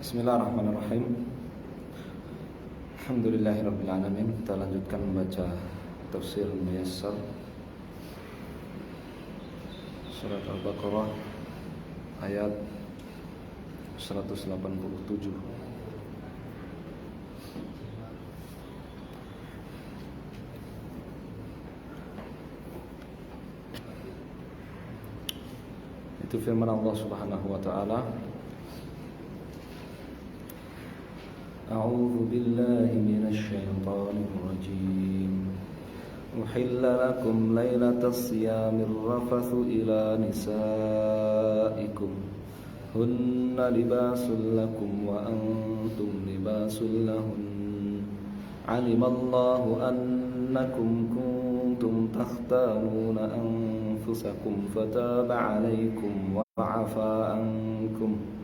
Bismillahirrahmanirrahim. Alhamdulillahirrabbilalamin. Kita lanjutkan membaca tafsir Muyassar Surat Al-Baqarah ayat 187. Itu firman Allah Subhanahu wa taala, A'udzu billahi minasy syaithanir rajim. Uhilla lakum lailatas siyamir rafathu ila nisaikum hunna libasul lakum wa antum libasul lahun. Alimallahu annakum kuntum takhtanuna anfusakum fataba 'alaikum wa 'afa ankum.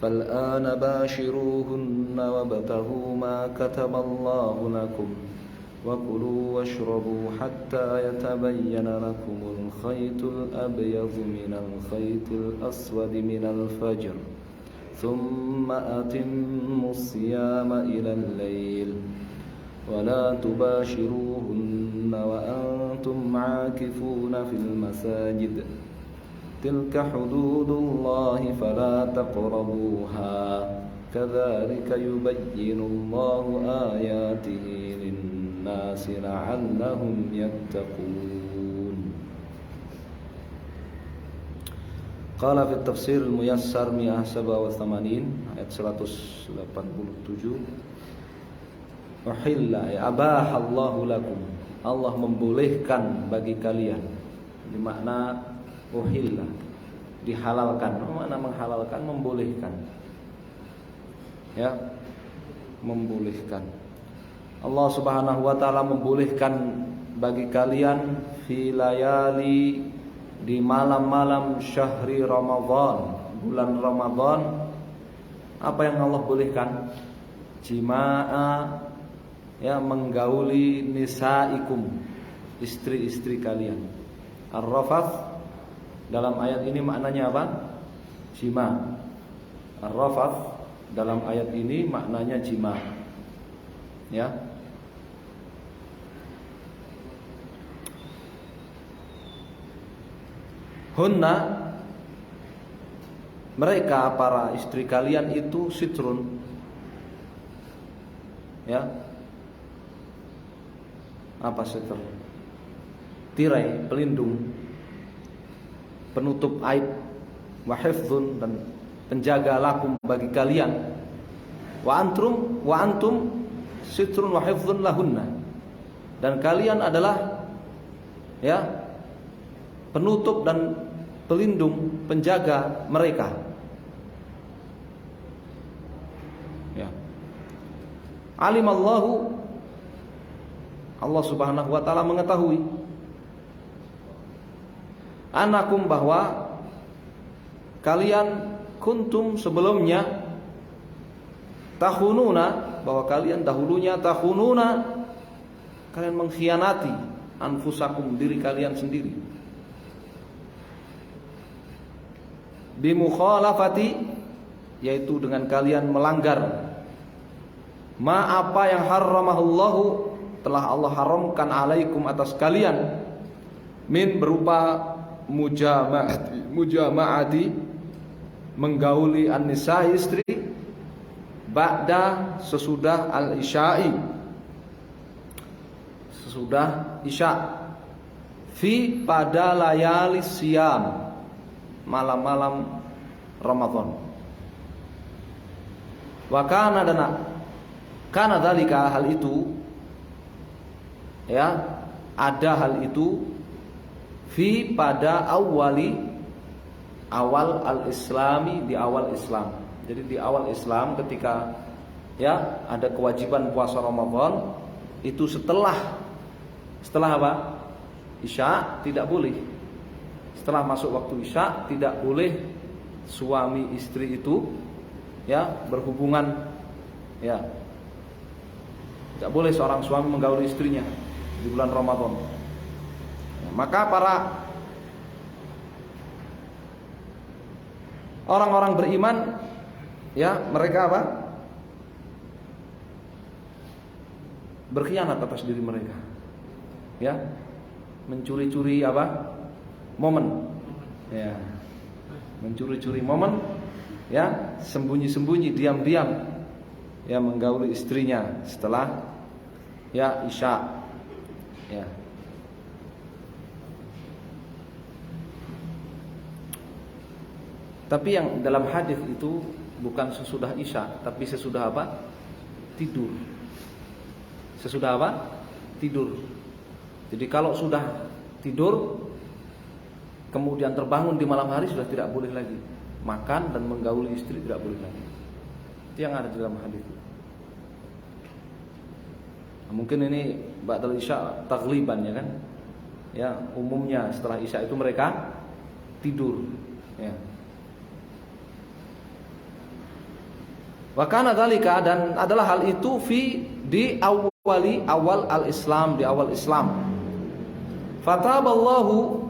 فالآن باشروهن وابتغوا ما كتب الله لكم وكلوا واشربوا حتى يتبين لكم الخيط الأبيض من الخيط الأسود من الفجر ثم أتموا الصيام إلى الليل ولا تباشروهن وأنتم عاكفون في المساجد تلك حدود الله فلا تقربوها كذلك يبين الله آياته للناس لعلهم يتقون. قال في التفسير الميسر 187 ayat 187, Uhilla abahallahu lakum, Allah membolehkan bagi kalian, di makna uhilla, dihalalkan. Mana menghalalkan? Membolehkan. Ya, membolehkan. Allah Subhanahu wa taala membolehkan bagi kalian fi layali, di malam-malam syahri Ramadan, bulan Ramadan. Apa yang Allah bolehkan? Jima'a, ya, menggauli nisaikum, istri-istri kalian. Ar-rafath dalam ayat ini maknanya apa? Jima. Ar-rafath dalam ayat ini maknanya jima. Ya. Hunna, mereka para istri kalian itu sitrun. Ya. Apa sitr? Tirai, pelindung, penutup aib, wa hifdzun, dan penjaga lakum bagi kalian, wa antum sitrun wa hifdzun lahunna, dan kalian adalah, ya, penutup dan pelindung, penjaga mereka. Ya. Alimallahu, Allah Subhanahu wa taala mengetahui, anakum, bahwa kalian kuntum sebelumnya, tahununa, bahwa kalian dahulunya, tahununa, kalian mengkhianati anfusakum, diri kalian sendiri, bimukhalafati, yaitu dengan kalian melanggar ma, apa yang haramahullahu, telah Allah haramkan, alaikum, atas kalian, min, berupa mujama'ati, menggauli an-nisa, istri, ba'da, sesudah al-isya'i, sesudah isya, fi, pada layali siyam, malam-malam Ramadan. Wa kana, dan kana dzalika, hal itu, ya, ada hal itu, fi, pada awal al-islami, di awal Islam. Jadi di awal Islam, ketika, ya, ada kewajiban puasa Ramadan, itu setelah apa? Isya, tidak boleh. Setelah masuk waktu Isya, tidak boleh suami istri itu, ya, berhubungan, ya. Tidak boleh seorang suami menggauli istrinya di bulan Ramadan. Maka para orang-orang beriman ya mereka apa? Berkhianat atas diri mereka. Ya. Mencuri-curi apa? Momen. Ya. Mencuri-curi momen, ya, sembunyi-sembunyi, diam-diam, ya, menggauli istrinya setelah ya isya. Ya. Tapi yang dalam hadis itu bukan sesudah isya, tapi sesudah apa? Tidur. Sesudah apa? Tidur. Jadi kalau sudah tidur kemudian terbangun di malam hari sudah tidak boleh lagi makan dan menggauli istri, tidak boleh lagi. Itu yang ada di dalam hadis. Nah, mungkin ini ba'dal isya tagliban ya kan? Ya, umumnya setelah isya itu mereka tidur, ya. Wa kana dzalika, dan adalah hal itu di awal al-Islam, di awal Islam. Fataballahu,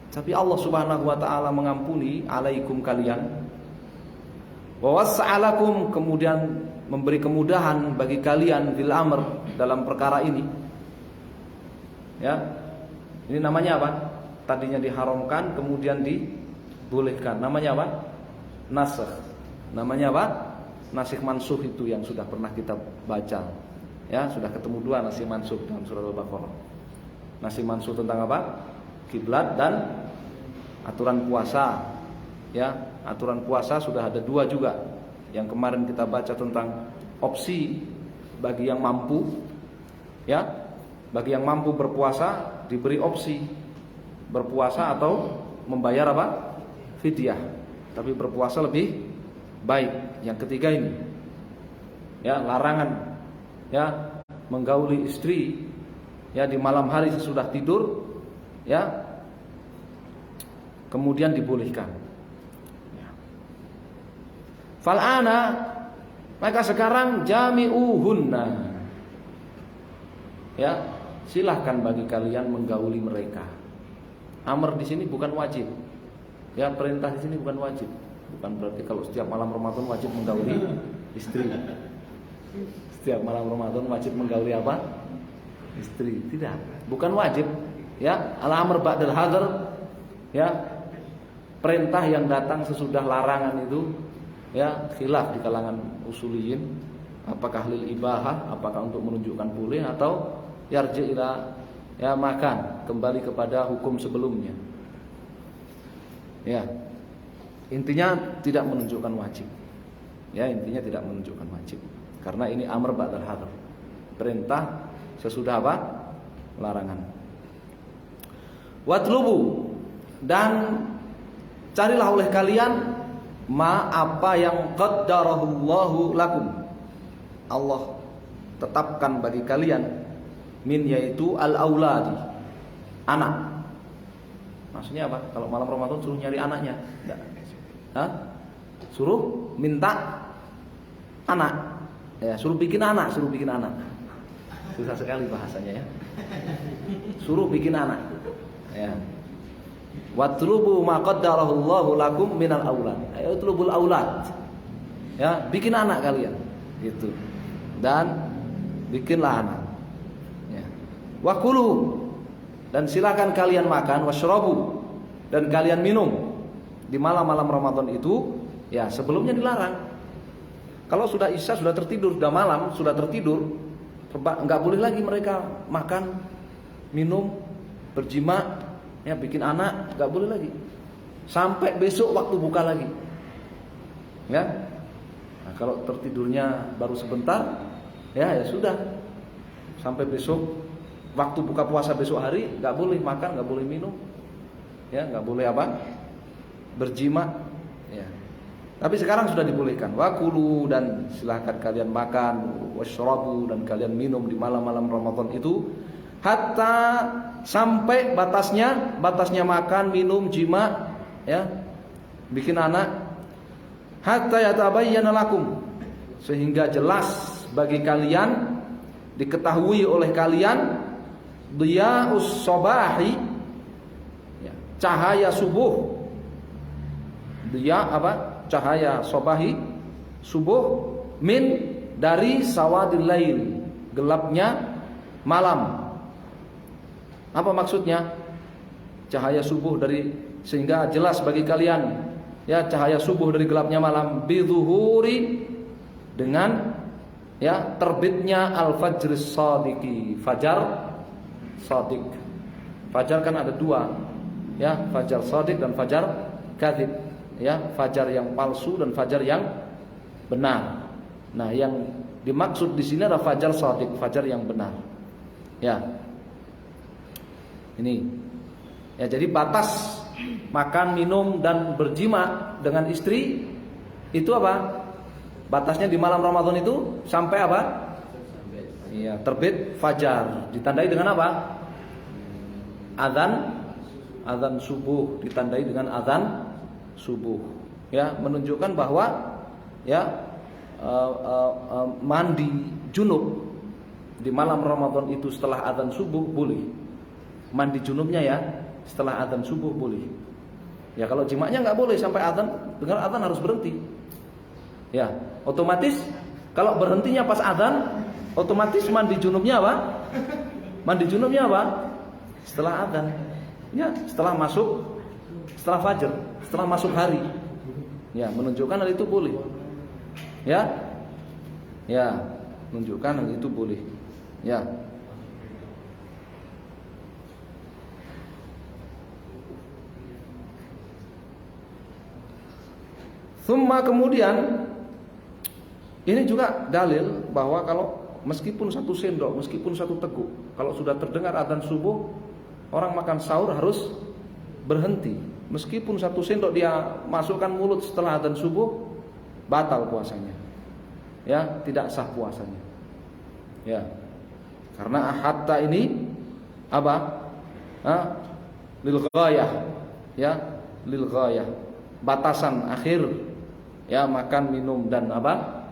tapi Allah Subhanahu wa taala mengampuni alaikum kalian. Wa was'alakum, kemudian memberi kemudahan bagi kalian bil amr, dalam perkara ini. Ya. Ini namanya apa? Tadinya diharamkan kemudian dibolehkan. Namanya apa? Nasakh. Namanya apa? Nasikh mansukh, itu yang sudah pernah kita baca. Ya, sudah ketemu dua nasikh mansukh dalam surah Al-Baqarah. Nasikh mansukh tentang apa? Kiblat dan aturan puasa. Ya, aturan puasa sudah ada dua juga. Yang kemarin kita baca tentang opsi bagi yang mampu. Ya, bagi yang mampu berpuasa diberi opsi berpuasa atau membayar apa? Fidyah. Tapi berpuasa lebih baik. Yang ketiga ini, ya, larangan, ya, menggauli istri, ya, di malam hari sesudah tidur, ya, kemudian dibolehkan. Ya. Fal'ana, maka sekarang jami'uhunna, ya, silahkan bagi kalian menggauli mereka. Amr di sini bukan wajib, ya, perintah di sini bukan wajib. Bukan berarti kalau setiap malam Ramadan wajib menggauli istri. Setiap malam Ramadan wajib menggauli apa? Istri. Tidak, bukan wajib. Ya, al-amr ba'dal hadar, ya, perintah yang datang sesudah larangan itu, ya, khilaf di kalangan usuliyin. Apakah lil ibahah, apakah untuk menunjukkan boleh, atau yarji ila, ya, makan, kembali kepada hukum sebelumnya. Ya. Intinya tidak menunjukkan wajib. Ya, intinya tidak menunjukkan wajib. Karena ini amr ba'dal hadar. Perintah sesudah apa? Larangan. Watlubu, dan carilah oleh kalian apa yang qaddarahullahu lakum. Allah tetapkan bagi kalian, min, yaitu al-auladi, anak. Maksudnya apa? Kalau malam Ramadan suruh nyari anaknya? Enggak. Hah? Suruh minta anak. Ya, suruh bikin anak, suruh bikin anak. Susah sekali bahasanya, ya. Suruh bikin anak. Ya. Watlubu ma qaddarahullahu lakum minal aulad. Ayo utlubul aulad. Ya, bikin anak kalian. Gitu. Dan bikinlah anak. Ya. Wakulu, dan silakan kalian makan, washrabu, dan kalian minum di malam-malam Ramadan itu, ya, sebelumnya dilarang. Kalau sudah isya, sudah tertidur, sudah malam, sudah tertidur, enggak boleh lagi mereka makan, minum, berjima, ya, bikin anak, enggak boleh lagi. Sampai besok waktu buka lagi. Ya. Nah, kalau tertidurnya baru sebentar, ya, ya sudah. Sampai besok waktu buka puasa besok hari, enggak boleh makan, enggak boleh minum. Ya, enggak boleh apa? Berjima, ya. Tapi sekarang sudah dibolehkan. Wakulu, dan silahkan kalian makan, washrabu, dan kalian minum di malam-malam Ramadan itu, hatta, sampai batasnya makan, minum, jima, ya, bikin anak, hatta yatabayyana lakum, sehingga jelas bagi kalian, diketahui oleh kalian, diya'us sabahi, ya, cahaya subuh. Dia apa? cahaya sobahi subuh, min dari sawadil lail, gelapnya malam. Apa maksudnya? Cahaya subuh dari, sehingga jelas bagi kalian ya cahaya subuh dari gelapnya malam, bidzuhuri, dengan ya terbitnya al-fajr shadiqi, fajar shadiq. Fajar kan ada dua ya, fajar shadiq dan fajar kadzib ya, fajar yang palsu dan fajar yang benar. Nah, yang dimaksud di sini adalah fajar shadiq, fajar yang benar. Ya. Ini. Ya, jadi batas makan, minum dan berjima dengan istri itu apa? Batasnya di malam Ramadan itu sampai apa? Iya, terbit fajar. Ditandai dengan apa? Azan subuh, ditandai dengan azan subuh. Ya, menunjukkan bahwa ya mandi junub di malam Ramadan itu setelah azan subuh boleh. Mandi junubnya ya setelah azan subuh boleh. Ya, kalau jimaknya nggak boleh sampai azan, dengar azan harus berhenti. Ya, otomatis kalau berhentinya pas azan, otomatis mandi junubnya apa? Mandi junubnya apa? Setelah azan. Ya, setelah fajar, setelah masuk hari. Ya, menunjukkan hal itu boleh. Ya. Ya, menunjukkan hal itu boleh. Ya. Summa, kemudian ini juga dalil bahwa kalau meskipun satu sendok, meskipun satu teguk, kalau sudah terdengar adzan subuh, orang makan sahur harus berhenti. Meskipun satu sendok dia masukkan mulut setelah adzan subuh, batal puasanya. Ya, tidak sah puasanya. Ya. Karena hatta ini apa? Lil ghayah. Ya, lil ghayah. Batasan akhir ya makan, minum dan apa?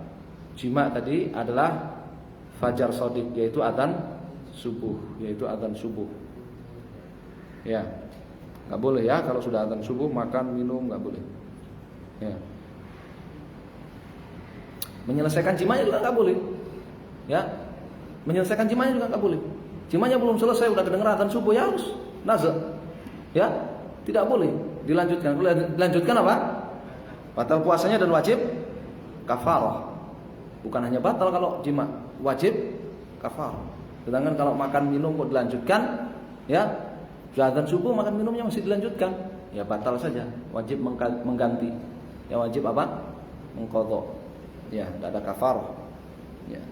Jima tadi adalah fajar shadiq, yaitu adzan subuh, Ya. Enggak boleh ya kalau sudah adzan subuh makan, minum enggak boleh. Ya. Menyelesaikan jimanya juga enggak boleh. Ya. Menyelesaikan jimanya juga enggak boleh. Jimanya belum selesai udah kedengeran adzan subuh, ya harus nazar. Ya, tidak boleh dilanjutkan. Kalau dilanjutkan apa? Batal puasanya dan wajib kafarah. Bukan hanya batal kalau jima, wajib kafarah. Sedangkan kalau makan minum kok dilanjutkan, ya, adzan subuh makan minumnya masih dilanjutkan, ya batal saja, wajib mengganti. Ya, wajib apa? Mengqadha. Ya, tidak ada kafarah. Ya.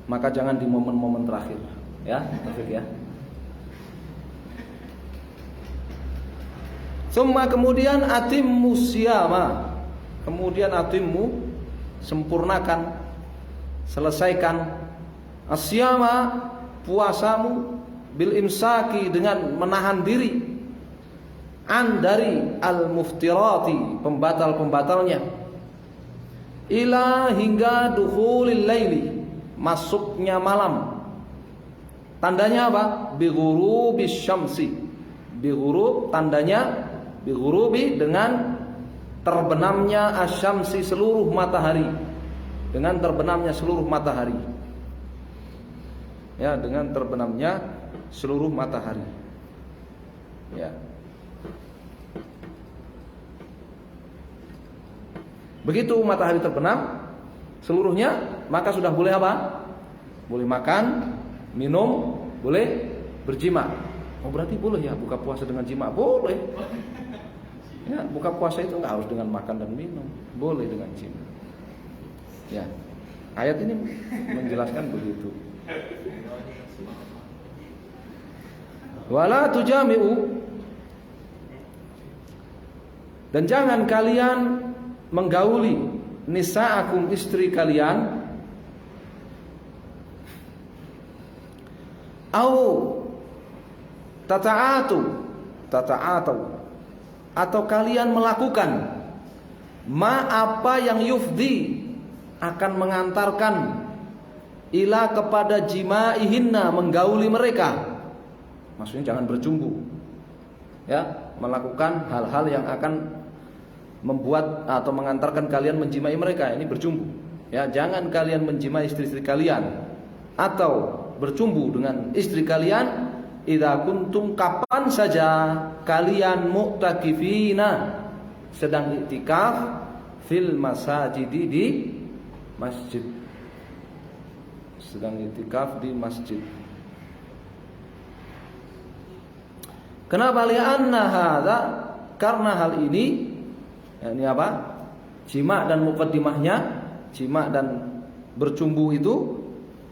Maka jangan di momen-momen terakhir, ya, ya. Summa, kemudian atimmu siyama, kemudian atimmu, sempurnakan, selesaikan asyama, puasamu, bil imsaki, dengan menahan diri, an, dari al muftirati, pembatal-pembatalnya, ila, hingga dukhulil laili, masuknya malam. Tandanya apa? Bi ghurubis syamsi, bi ghurub, tandanya bi ghurubi, dengan terbenamnya asyamsi, seluruh matahari, dengan terbenamnya seluruh matahari. Ya, dengan terbenamnya seluruh matahari. Ya. Begitu matahari terbenam seluruhnya, maka sudah boleh apa? Boleh makan, minum, boleh berjima. Oh, berarti boleh ya buka puasa dengan jima? Boleh. Ya, buka puasa itu enggak harus dengan makan dan minum, boleh dengan jima. Ya. Ayat ini menjelaskan begitu. Wala tujami'u, dan jangan kalian menggauli nisa'akum, istri kalian, au tata'atu, atau kalian melakukan ma, apa yang yufdi, akan mengantarkan, ila, kepada jimaihinna, menggauli mereka. Maksudnya jangan berjumbu. ya, melakukan hal-hal yang akan membuat atau mengantarkan kalian menjimai mereka, ini bercumbu. Ya, jangan kalian menjimai istri-istri kalian atau bercumbu dengan istri kalian idza kuntum, kapan saja kalian mu'takifina, sedang iktikaf, fil masajidi, di masjid, sedang iktikaf di masjid. Kenapa? Li'anna hadza, karena hal ini, ini apa? Jima dan muqaddimahnya, jima dan bercumbu itu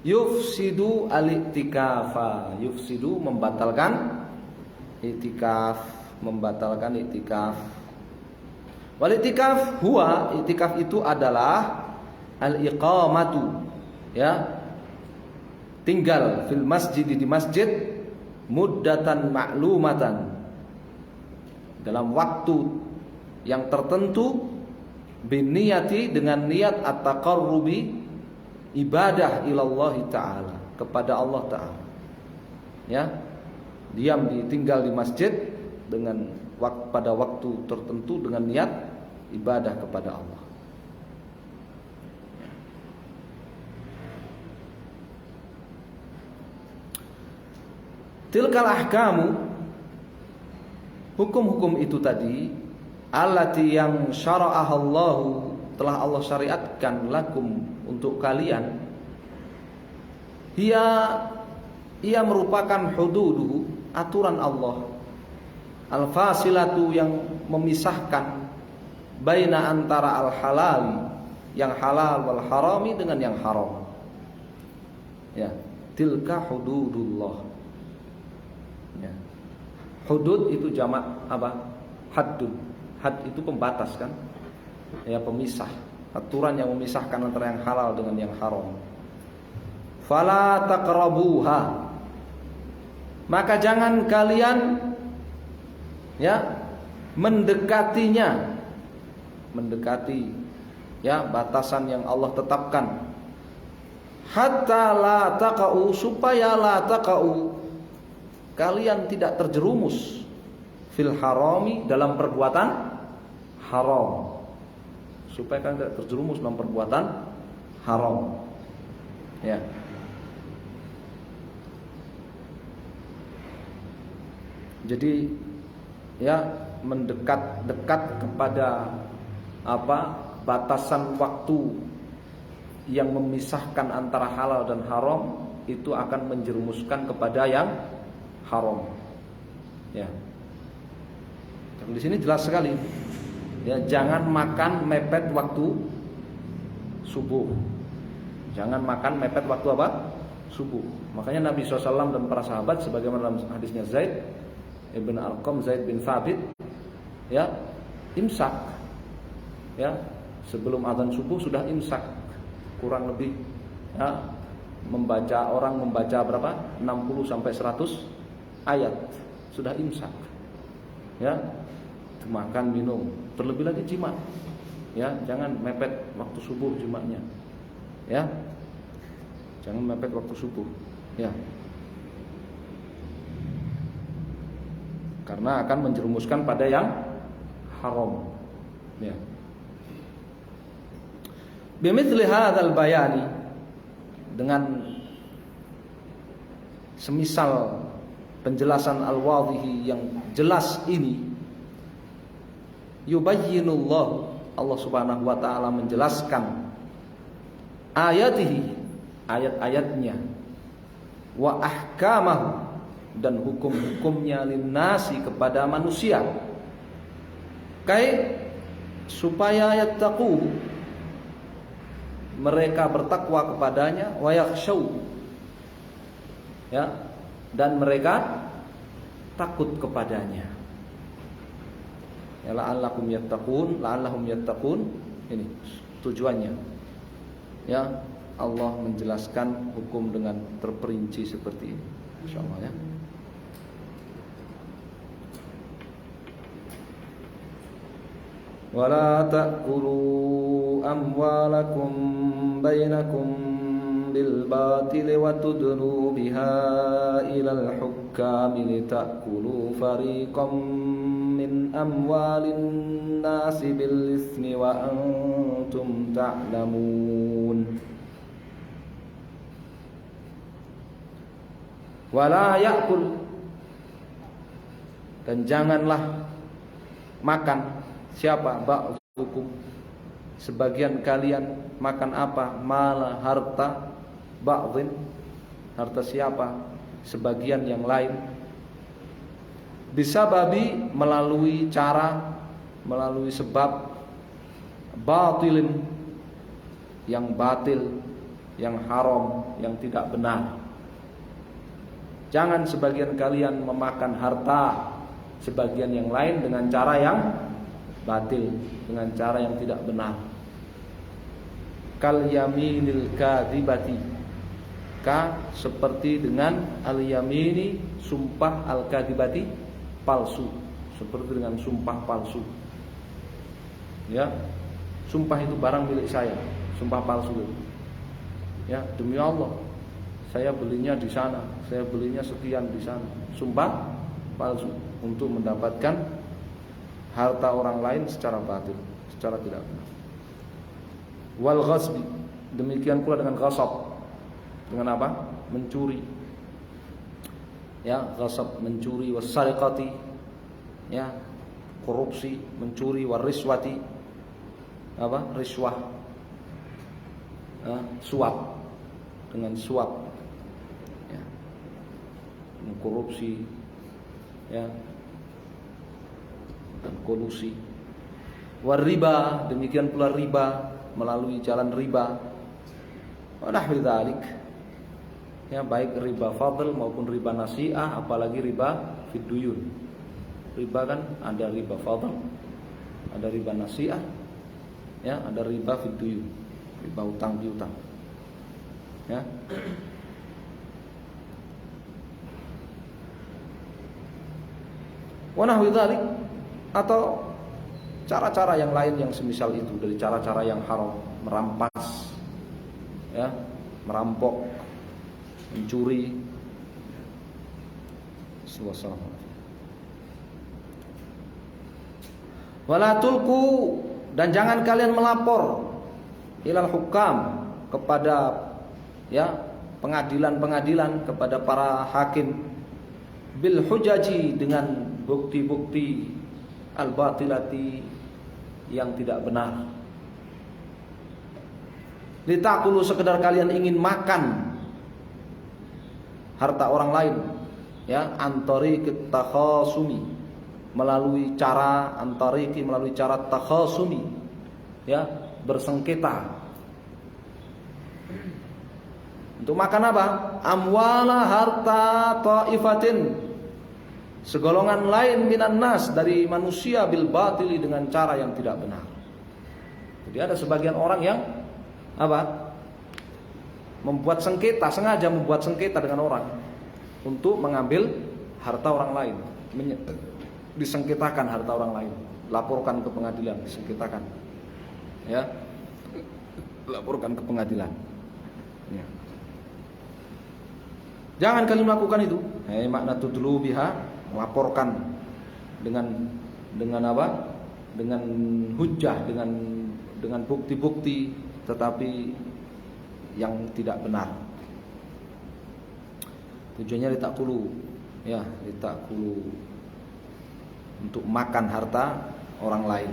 yufsidu al-iktikafa, yufsidu membatalkan iktikaf, membatalkan iktikaf. Wal iktikaf huwa, iktikaf itu adalah al-iqamatu, ya, tinggal fil masjid, di masjid, muddatan ma'lumatan, dalam waktu yang tertentu, biniyati, dengan niat at-taqarrubi, ibadah ilallah ta'ala, kepada Allah ta'ala. Ya, diam, ditinggal di masjid dengan pada waktu tertentu dengan niat ibadah kepada Allah. Tilkal ahkamu, hukum-hukum itu tadi, allati yang syara'ahallahu, telah Allah syariatkan, lakum, untuk kalian, ia merupakan hududuhu, aturan Allah, al-fasilatu, yang memisahkan, baina, antara al-halali, yang halal, wal harami, dengan yang haram. Ya, tilka hududullah. Ya. Hudud itu jamak apa? Haddun. Had itu pembatas kan? Ya, pemisah. Aturan yang memisahkan antara yang halal dengan yang haram. Fala taqrabuha, maka jangan kalian, ya, mendekatinya, mendekati, ya, batasan yang Allah tetapkan. Hatta la taqau, supaya la taqau, kalian tidak terjerumus, fil harami, dalam perbuatan haram, supaya kalian tidak terjerumus dalam perbuatan haram. Ya. Jadi, ya, mendekat-dekat kepada apa? Batasan waktu yang memisahkan antara halal dan haram, itu akan menjerumuskan kepada yang haram. Ya. Dan di sini jelas sekali. Ya, jangan makan mepet waktu subuh. Jangan makan mepet waktu apa? Subuh. Makanya Nabi SAW dan para sahabat, sebagaimana dalam hadisnya Zaid ibn Arqam, Zaid bin Thabit, ya, imsak. Ya, sebelum azan subuh sudah imsak, kurang lebih, ya, orang membaca berapa? 60 sampai 100 ayat, sudah imsak. Ya, makan, minum, terlebih lagi jima. Ya, jangan mepet waktu subuh jimanya. Ya, jangan mepet waktu subuh. Ya, karena akan menjerumuskan pada yang haram. Ya. Bimithli hadzal bayani, dengan semisal penjelasan al-wadhihi yang jelas ini, yubayyinullah, Allah Subhanahu wa taala menjelaskan ayatihi, ayat-ayatnya, wa ahkamahu, dan hukum-hukumnya, linnasi, kepada manusia, kai, supaya yattaqu, mereka bertakwa kepadanya, wa yakhshaw, ya, dan mereka takut kepadanya. Ya, la'allahum yattaqun, ini tujuannya. Ya, Allah menjelaskan hukum dengan terperinci seperti ini, insyaallah, ya. Wala ta'kulu amwalakum bainakum bil batil wa tudnu biha ilal hukami litakulu fariqam min amwalin nasi bil ismi wa antum ta'lamun. Wala ya'kul, dan janganlah makan siapa ba'dukum, sebagian kalian makan apa, mal harta ba'dhin, harta siapa sebagian yang lain, bisa babi melalui cara, melalui sebab batilin, yang batil, yang haram, yang tidak benar. Jangan sebagian kalian memakan harta sebagian yang lain dengan cara yang batil, dengan cara yang tidak benar. Kal yaminil kadzibati, ka seperti dengan al yamini, sumpah, al kadzibati palsu, seperti dengan sumpah palsu. Ya, sumpah itu barang milik saya, sumpah palsu itu. Ya, demi Allah saya belinya di sana, saya belinya sekian di sana. Sumpah palsu untuk mendapatkan harta orang lain secara batil, secara tidak benar. Wal ghasbi, demikian pula dengan ghasab. Dengan apa? Mencuri. Ya, ghasab mencuri, wasariqati, ya, korupsi, mencuri, wariswati, apa? Riswah. Suap, dengan suap. Korupsi, ya, dan kolusi. Wariba, demikian pula riba, melalui jalan riba. Wa nahwi dzalik, ya, baik riba fadl maupun riba nasi'ah, apalagi riba fid duyun. Riba kan ada riba fadl, ada riba nasi'ah, ya, ada riba fid duyun, riba utang piutang. Ya. Wa nahwi dzalik, atau cara-cara yang lain yang semisal itu dari cara-cara yang haram, merampas, ya, merampok, mencuri. Suasana. Wala tulku, dan jangan kalian melapor ilal hukam, kepada, ya, pengadilan-pengadilan, kepada para hakim, bil hujaji, dengan bukti-bukti al-batilati, yang tidak benar. Litakulu, sekedar kalian ingin makan harta orang lain, ya, antari takhasumi, melalui cara antariki, melalui cara takhasumi, ya, bersengketa. Untuk makan apa? Amwala, harta taifatin, segolongan lain minan nas, dari manusia, bil batili, dengan cara yang tidak benar. Jadi ada sebagian orang yang apa? Membuat sengketa, sengaja membuat sengketa dengan orang untuk mengambil harta orang lain, disengketakan harta orang lain, laporkan ke pengadilan, disengketakan, ya, laporkan ke pengadilan, ya. Jangan kalian melakukan itu. Makna tudlu biha, melaporkan dengan apa? Dengan hujjah, dengan bukti-bukti, tetapi yang tidak benar. Tujuannya litakulu, ya, litakulu, untuk makan harta orang lain.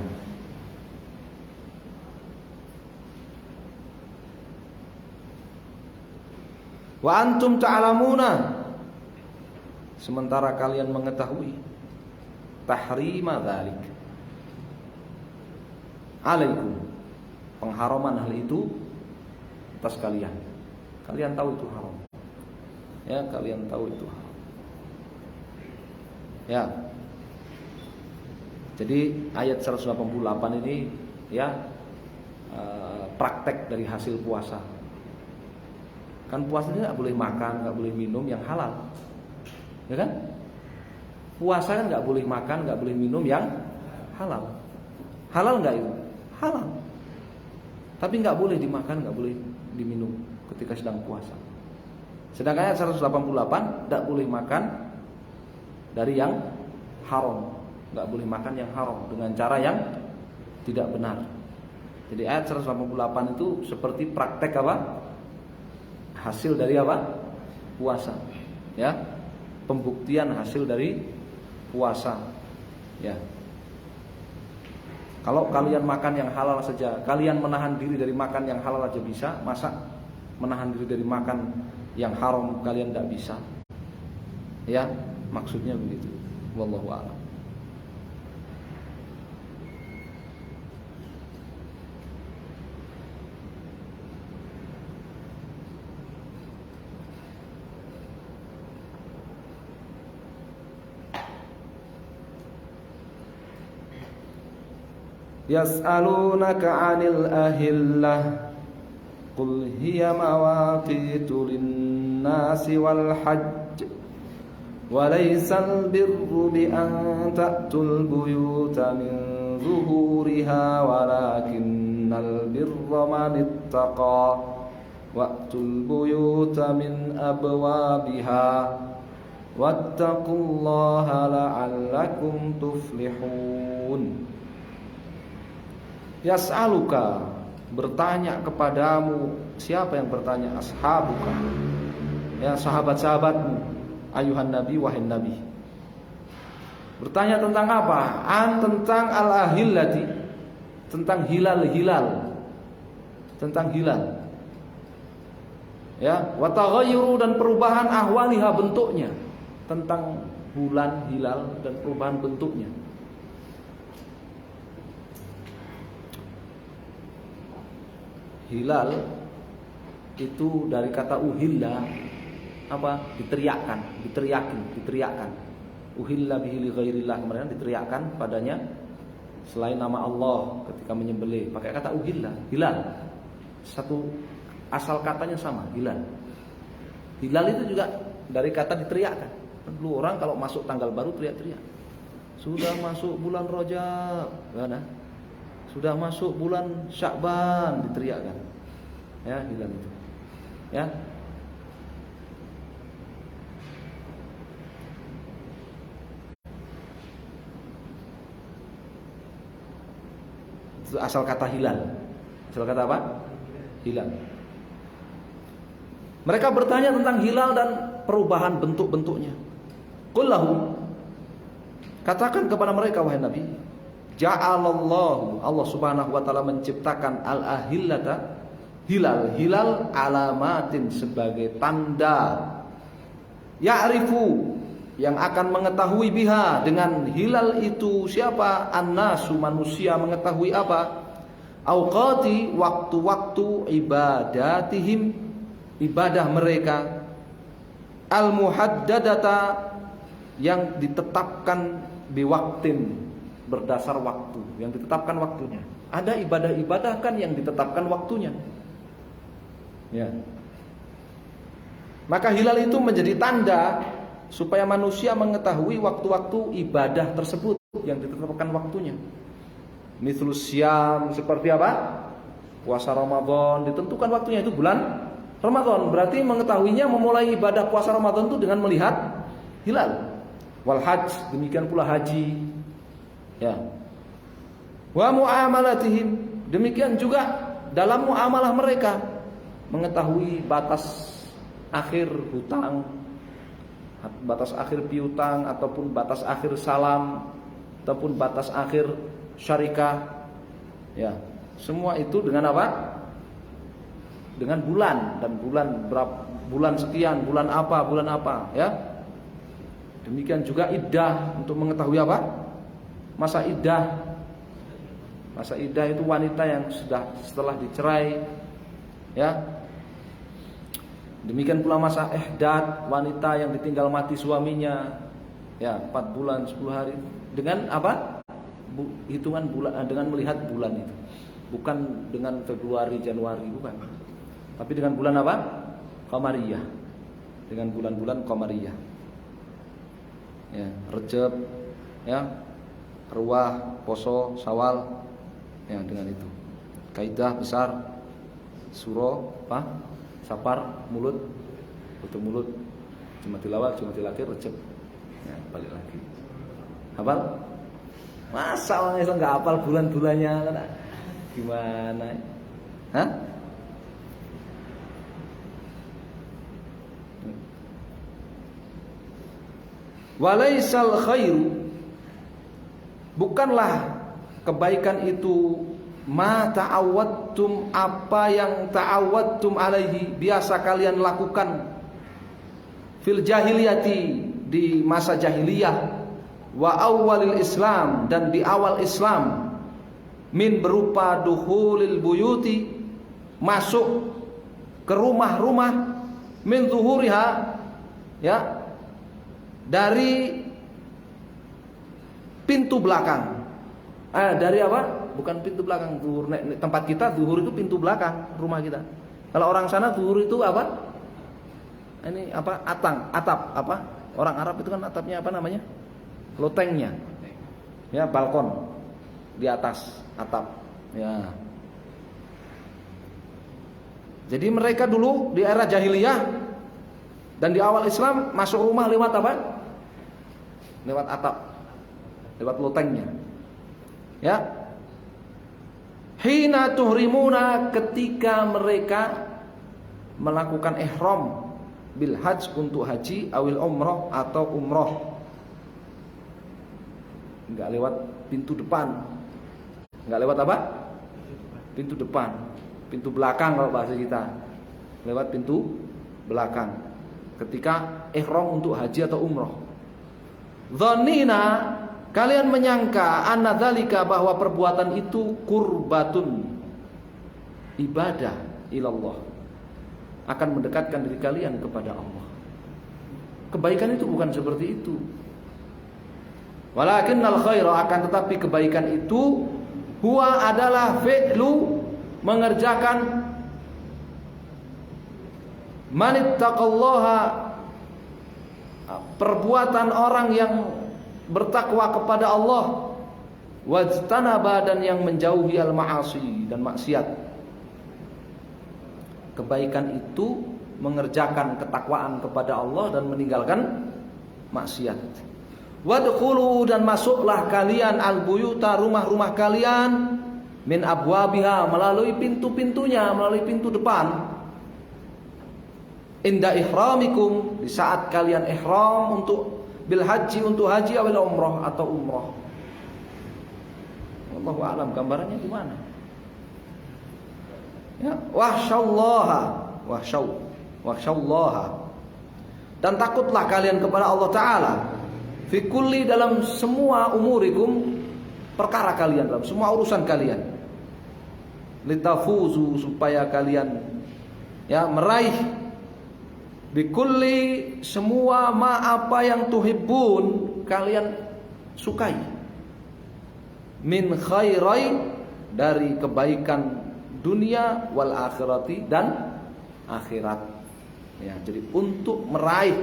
Wa antum ta'lamuna, sementara kalian mengetahui tahrima dzalik, alaikum, pengharaman hal itu atas kalian. Kalian tahu itu haram, ya, kalian tahu itu haram, ya. Jadi ayat 188 ini, ya, praktek dari hasil puasa. Kan puasa ini nggak boleh makan, nggak boleh minum yang halal, ya kan? Puasa kan nggak boleh makan, nggak boleh minum yang halal. Halal nggak itu? Halal. Tapi nggak boleh dimakan, nggak boleh diminum ketika sedang puasa. Sedangkan ayat 188 tidak boleh makan, dari yang haram. Nggak boleh makan yang haram dengan cara yang tidak benar. Jadi ayat 188 itu seperti praktek apa? Hasil dari apa? Puasa. Ya. Pembuktian hasil dari puasa. Ya. Kalau kalian makan yang halal saja, kalian menahan diri dari makan yang halal aja bisa, masa menahan diri dari makan yang haram kalian tidak bisa? Ya, maksudnya begitu. Wallahu a'lam. Yas'alunaka 'anil ahillah qul hiya mawaqitu lin-nasi wal hajj wa laysal birru bi an ta'tul buyuta min zuhuriha walakinnal birra man ittaqa wa'tul buyuta min abwabiha wattaqullaha la'allakum tuflihun. Yas'aluka, bertanya kepadamu. Siapa yang bertanya? Ashabuka, ya sahabat-sahabatmu. Ayuhan Nabi, wahai Nabi. Bertanya tentang apa? Tentang al-ahillati, tentang hilal-hilal, tentang hilal. Ya, wa taghayyuru, dan perubahan ahwaliha, bentuknya, tentang bulan hilal dan perubahan bentuknya. Hilal itu dari kata uhilla, apa? Diteriakkan, diteriakkan. Uhilla bihi li ghairillah, kemarin diteriakkan padanya selain nama Allah ketika menyembelih, pakai kata uhilla. Hilal, satu asal katanya sama, hilal. Hilal itu juga dari kata diteriakkan. Dulu orang kalau masuk tanggal baru teriak-teriak, sudah masuk bulan Rajab, mana? Sudah masuk bulan Sya'ban, diteriakkan. Ya, hilal itu. Ya. Itu asal kata hilal. Asal kata apa? Hilal. Mereka bertanya tentang hilal dan perubahan bentuk-bentuknya. Qul lahum, katakan kepada mereka wahai Nabi, ja'alallahu, Allah Subhanahu wa taala menciptakan al-ahillata, hilal alamatin, sebagai tanda, ya'rifu, yang akan mengetahui biha, dengan hilal itu siapa? An-nasu, manusia, mengetahui apa? Auqati, waktu-waktu ibadatihim, ibadah mereka, al-muhaddadata, yang ditetapkan biwaktin, berdasar waktu, yang ditetapkan waktunya. Ada ibadah-ibadah kan yang ditetapkan waktunya. Ya. Maka hilal itu menjadi tanda supaya manusia mengetahui waktu-waktu ibadah tersebut yang ditetapkan waktunya. Mithlus syam, seperti apa? Puasa Ramadan ditentukan waktunya, itu bulan Ramadan. Berarti mengetahuinya, memulai ibadah puasa Ramadan itu dengan melihat hilal. Wal hajj, demikian pula haji. Ya. Wa muamalatihim, demikian juga dalam muamalah mereka, mengetahui batas akhir hutang, batas akhir piutang, ataupun batas akhir salam, ataupun batas akhir syarikah. Ya, semua itu dengan apa? Dengan bulan, dan bulan berapa, bulan sekian, bulan apa, ya. Demikian juga iddah, untuk mengetahui apa? Masa iddah. Masa iddah itu wanita yang sudah setelah dicerai, ya. Demikian pula masa ihdat, wanita yang ditinggal mati suaminya, ya, 4 bulan 10 hari. Dengan apa? Hitungan bulan, dengan melihat bulan itu. Bukan dengan Februari, Januari, bukan. Tapi dengan bulan apa? Qamariyah. Dengan bulan-bulan Qamariyah. Ya, Rejab, ya, Ruwah, Poso, Syawal, ya, dengan itu. Kaidah besar, Suro, apa? Sapar, mulut, untuk mulut, cuma tilawat, cuma tilakir, Rejab. Ya, balik lagi. Hafal? Masa orang Islam nggak hafal bulan-bulannya? Gimana? Hah? Walaisal khairu, bukanlah kebaikan itu ma ta'awwadtum, apa yang ta'awwadtum alaihi, biasa kalian lakukan fil jahiliyati, di masa jahiliyah, wa awwalil Islam, dan di awal Islam, min berupa dukhulil buyuti, masuk ke rumah-rumah, min zuhuriha, ya, dari pintu belakang. Dari apa? Bukan pintu belakang. Zuhur, tempat kita zuhur itu pintu belakang rumah kita. Kalau orang sana zuhur itu apa? Ini apa? Atap apa? Orang Arab itu kan atapnya apa namanya? Lotengnya. Ya, balkon di atas atap. Ya. Jadi mereka dulu di era jahiliyah dan di awal Islam masuk rumah lewat apa? Lewat atap. Lewat lotengnya. Ya. Hina tuhrimuna, ketika mereka melakukan ihram bil hajj, untuk haji, awil umroh, atau umroh. Enggak lewat pintu depan. Enggak lewat apa? Pintu depan. Pintu belakang kalau bahasa kita. Lewat pintu belakang ketika ihram untuk haji atau umroh. Dzannina, kalian menyangka annadzalika, bahwa perbuatan itu qurbatun, ibadah ilallah, akan mendekatkan diri kalian kepada Allah. Kebaikan itu bukan seperti itu. Walakinnal khaira, akan tetapi kebaikan itu huwa adalah fi'lu, mengerjakan, manittaqallaha, perbuatan orang yang bertakwa kepada Allah, wajtanaba, dan yang menjauhi al-ma'asi, dan maksiat. Kebaikan itu mengerjakan ketakwaan kepada Allah dan meninggalkan maksiat. Wadkhulu, dan masuklah kalian al-buyuta, rumah-rumah kalian, min abwabiha, melalui pintu-pintunya, melalui pintu depan. Inda ihramikum, di saat kalian ihram untuk bil haji, untuk haji awil umrah, atau umrah. Wallahu a'lam, gambarannya gimana? Ya, wahsyallaha, dan takutlah kalian kepada Allah Ta'ala, fi kulli, dalam semua umurikum, perkara kalian, dalam semua urusan kalian, litafuzu, supaya kalian ya meraih, bikulli, semua ma, apa yang tuhibbun, kalian sukai, min khairai, dari kebaikan dunia, wal akhirati, dan akhirat. Ya, jadi untuk meraih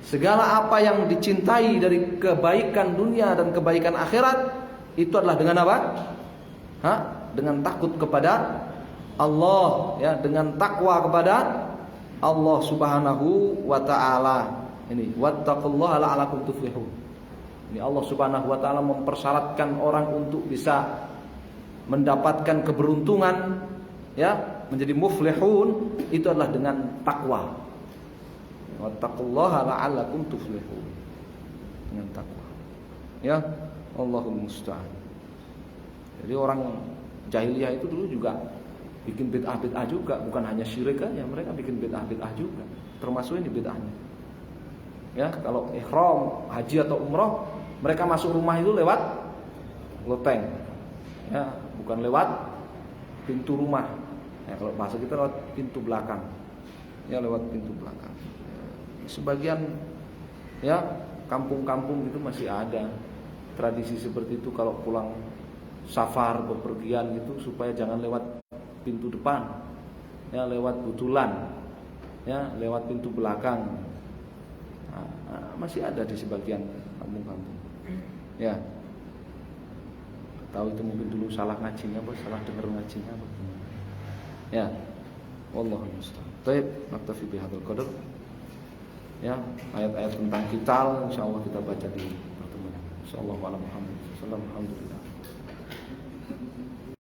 segala apa yang dicintai dari kebaikan dunia dan kebaikan akhirat, itu adalah dengan apa? Dengan takut kepada Allah, ya, dengan takwa kepada Allah Subhanahu wa ta'ala. Ini wattaqullaha la'alakum tuflihun. Ini Allah Subhanahu wa ta'ala mempersyaratkan orang untuk bisa mendapatkan keberuntungan, ya, menjadi muflihun, itu adalah dengan takwa. Wattaqullaha la'alakum tuflihun, dengan takwa. Ya, Allahul musta'an. Jadi orang jahiliyah itu dulu juga bikin bid'ah-bid'ah juga, bukan hanya syirik aja, mereka bikin bid'ah-bid'ah juga. Termasuk ini bid'ahnya. Ya, kalau ihram haji atau umrah, mereka masuk rumah itu lewat loteng. Ya, bukan lewat pintu rumah. Ya, kalau bahasa kita lewat pintu belakang. Ya, lewat pintu belakang. Sebagian ya kampung-kampung itu masih ada tradisi seperti itu, kalau pulang safar bepergian gitu, supaya jangan lewat pintu depan, ya, lewat butulan, ya, lewat pintu belakang. Masih ada di sebagian kampung-kampung. Ya, tahu itu mungkin dulu salah ngajinya, salah dengar ngajinya. Ya, wallahu musta'an. Baik, naktafi bihadzal qadar. Ya, ayat-ayat tentang qital insyaallah kita baca di pertemuan. Insyaallah, alhamdulillah.